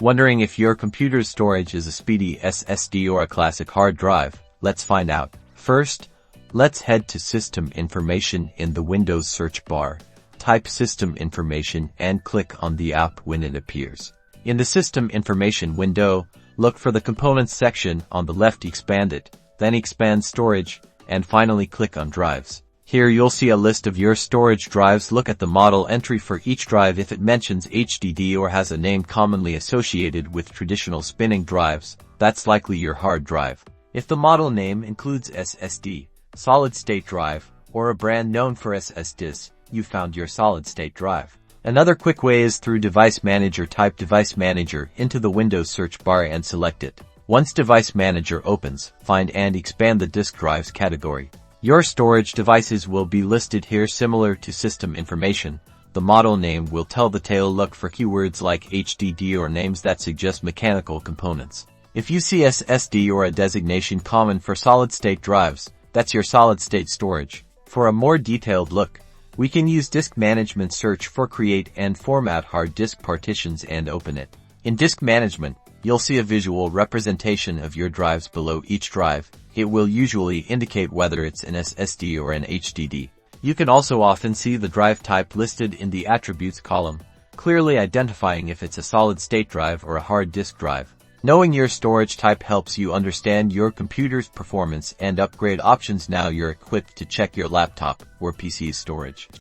Wondering if your computer's storage is a speedy SSD or a classic hard drive? Let's find out. First, let's head to System Information in the Windows search bar. Type System Information and click on the app when it appears. In the System Information window, look for the Components section on the left, expand it, then expand Storage, and finally click on Drives. Here you'll see a list of your storage drives. Look at the model entry for each drive. If it mentions HDD or has a name commonly associated with traditional spinning drives, that's likely your hard drive. If the model name includes SSD, solid-state drive, or a brand known for SSDs, you found your solid-state drive. Another quick way is through Device Manager. Type Device Manager into the Windows search bar and select it. Once Device Manager opens, find and expand the disk drives category. Your storage devices will be listed here. Similar to System Information, the model name will tell the tale. Look for keywords like HDD or names that suggest mechanical components. If you see SSD or a designation common for solid-state drives, that's your solid-state storage. For a more detailed look, we can use Disk Management. Search for Create and Format Hard Disk Partitions and open it. In Disk Management, you'll see a visual representation of your drives below each drive. It will usually indicate whether it's an SSD or an HDD. You can also often see the drive type listed in the Attributes column, clearly identifying if it's a solid-state drive or a hard disk drive. Knowing your storage type helps you understand your computer's performance and upgrade options. Now you're equipped to check your laptop or PC's storage.